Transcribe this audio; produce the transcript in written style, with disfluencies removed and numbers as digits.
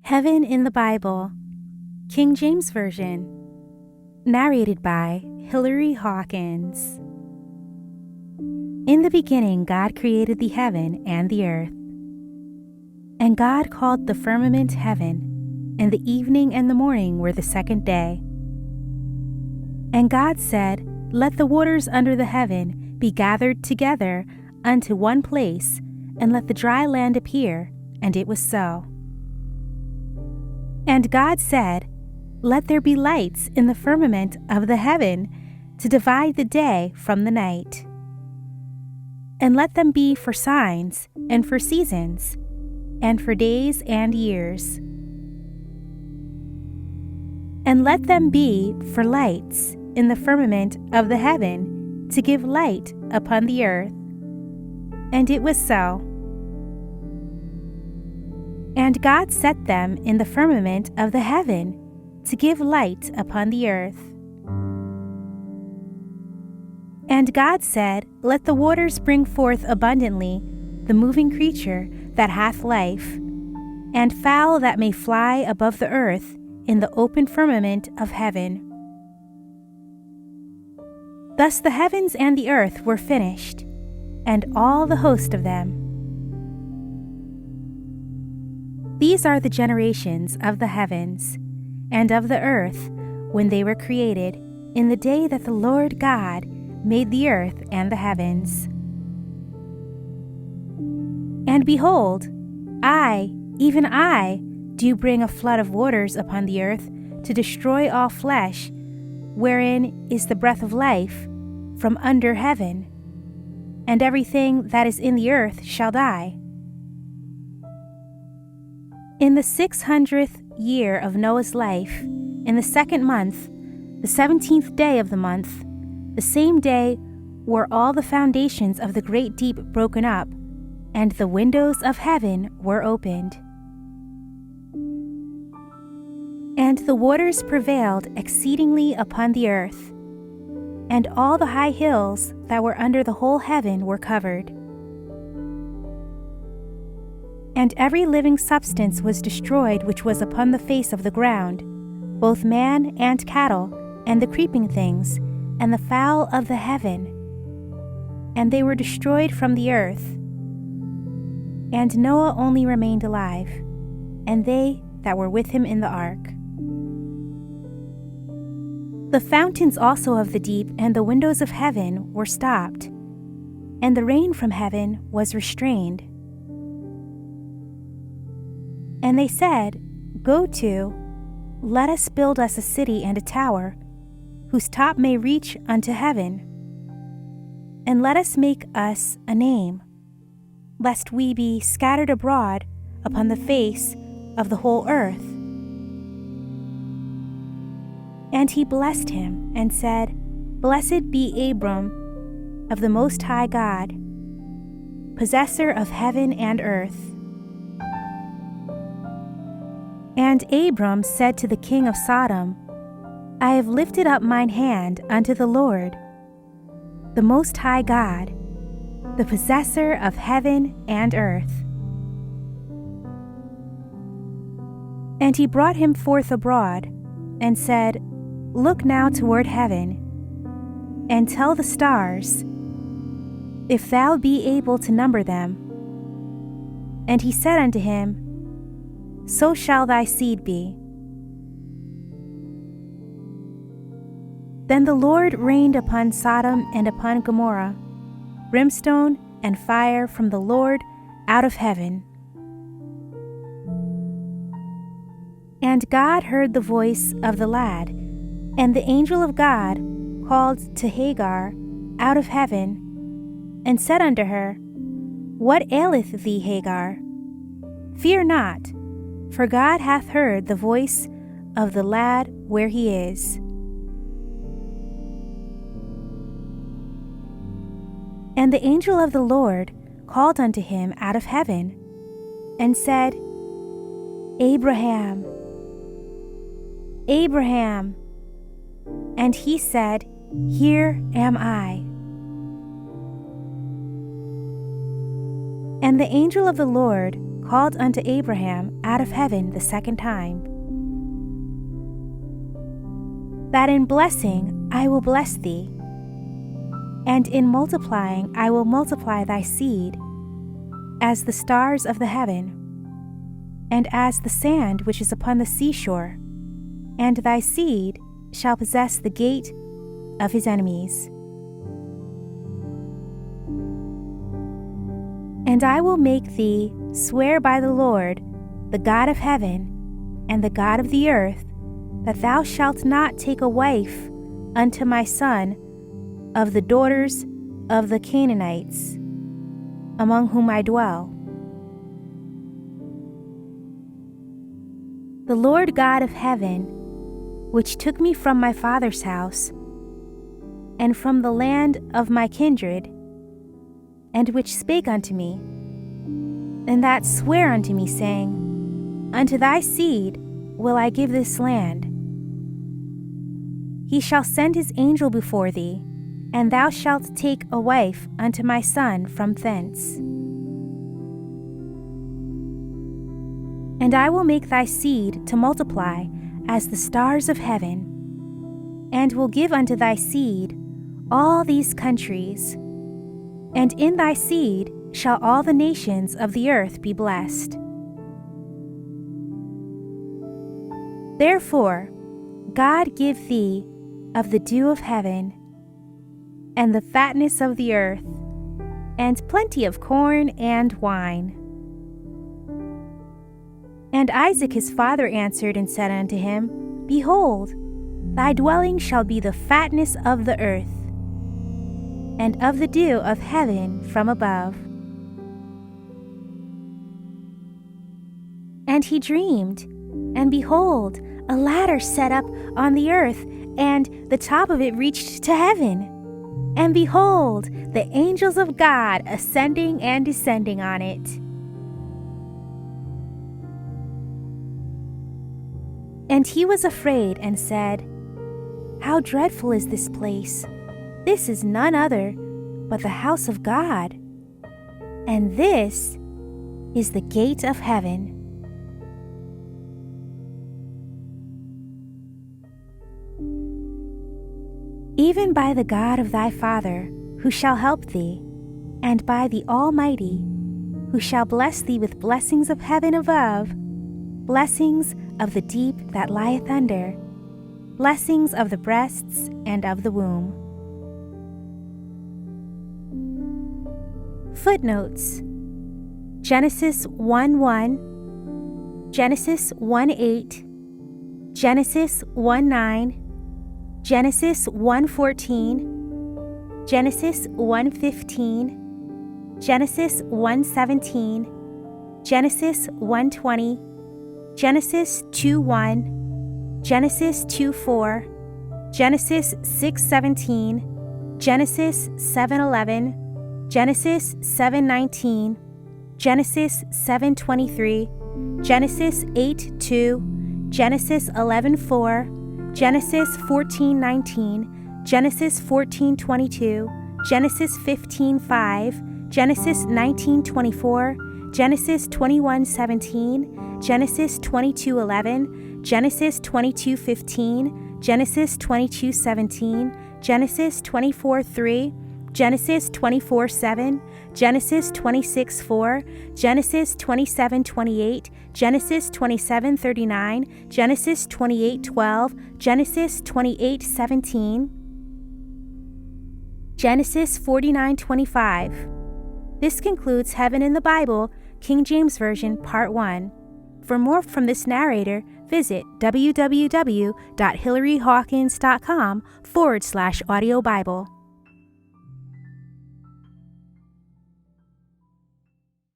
Heaven in the Bible, King James Version, narrated by Hilary Hawkins. In the beginning, God created the heaven and the earth. And God called the firmament heaven, and the evening and the morning were the second day. And God said, Let the waters under the heaven be gathered together unto one place, and let the dry land appear. And it was so. And God said, Let there be lights in the firmament of the heaven to divide the day from the night. And let them be for signs, and for seasons, and for days and years. And let them be for lights in the firmament of the heaven to give light upon the earth. And it was so. And God set them in the firmament of the heaven to give light upon the earth. And God said, Let the waters bring forth abundantly the moving creature that hath life, and fowl that may fly above the earth in the open firmament of heaven. Thus the heavens and the earth were finished, and all the host of them. These are the generations of the heavens and of the earth when they were created, in the day that the Lord God made the earth and the heavens. And behold, I, even I, do bring a flood of waters upon the earth to destroy all flesh, wherein is the breath of life from under heaven, and everything that is in the earth shall die. In the 600th year of Noah's life, in the second month, the 17th day of the month, the same day were all the foundations of the great deep broken up, and the windows of heaven were opened. And the waters prevailed exceedingly upon the earth, and all the high hills that were under the whole heaven were covered. And every living substance was destroyed which was upon the face of the ground, both man and cattle, and the creeping things, and the fowl of the heaven. And they were destroyed from the earth. And Noah only remained alive, and they that were with him in the ark. The fountains also of the deep and the windows of heaven were stopped, and the rain from heaven was restrained. And they said, Go to, let us build us a city and a tower, whose top may reach unto heaven. And let us make us a name, lest we be scattered abroad upon the face of the whole earth. And he blessed him, and said, Blessed be Abram of the Most High God, possessor of heaven and earth. And Abram said to the king of Sodom, I have lifted up mine hand unto the Lord, the Most High God, the possessor of heaven and earth. And he brought him forth abroad, and said, Look now toward heaven, and tell the stars, if thou be able to number them. And he said unto him, So shall thy seed be. Then the Lord rained upon Sodom and upon Gomorrah brimstone and fire from the Lord out of heaven. And God heard the voice of the lad, and the angel of God called to Hagar out of heaven, and said unto her, What aileth thee, Hagar? Fear not, for God hath heard the voice of the lad where he is. And the angel of the Lord called unto him out of heaven, and said, Abraham, Abraham. And he said, Here am I. And the angel of the Lord called unto Abraham out of heaven the second time, that in blessing I will bless thee, and in multiplying I will multiply thy seed as the stars of the heaven, and as the sand which is upon the seashore, and thy seed shall possess the gate of his enemies. And I will make thee swear by the Lord, the God of heaven and the God of the earth, that thou shalt not take a wife unto my son of the daughters of the Canaanites, among whom I dwell. The Lord God of heaven, which took me from my father's house, and from the land of my kindred, and which spake unto me, and that sware unto me, saying, Unto thy seed will I give this land. He shall send his angel before thee, and thou shalt take a wife unto my son from thence. And I will make thy seed to multiply as the stars of heaven, and will give unto thy seed all these countries, and in thy seed shall all the nations of the earth be blessed. Therefore God give thee of the dew of heaven, and the fatness of the earth, and plenty of corn and wine. And Isaac his father answered and said unto him, Behold, thy dwelling shall be the fatness of the earth, and of the dew of heaven from above. And he dreamed, and behold, a ladder set up on the earth, and the top of it reached to heaven. And behold, the angels of God ascending and descending on it. And he was afraid and said, How dreadful is this place! This is none other but the house of God, and this is the gate of heaven. Even by the God of thy father, who shall help thee, and by the Almighty, who shall bless thee with blessings of heaven above, blessings of the deep that lieth under, blessings of the breasts and of the womb. Footnotes: Genesis 1:1, Genesis 1:8, Genesis 1:9, Genesis 1:14, Genesis 1:15, Genesis 1:17, Genesis 1:20, Genesis 2:1, Genesis 2:4, Genesis 6:17, Genesis 7:11, Genesis 7:19, Genesis 7:23, Genesis 8:2, Genesis 11:4, Genesis 14:19, Genesis 14:22, Genesis 15:5, Genesis 19:24, Genesis 21:17, Genesis 22:11, Genesis 22:15, Genesis 22:17, Genesis 24:3, Genesis 24:7, Genesis 26:4, Genesis 27:28, Genesis 27:39, Genesis 28:12, Genesis 28:17, Genesis 49:25. This concludes Heaven in the Bible, King James Version, Part 1. For more from this narrator, visit www.hillaryhawkins.com/audio Bible.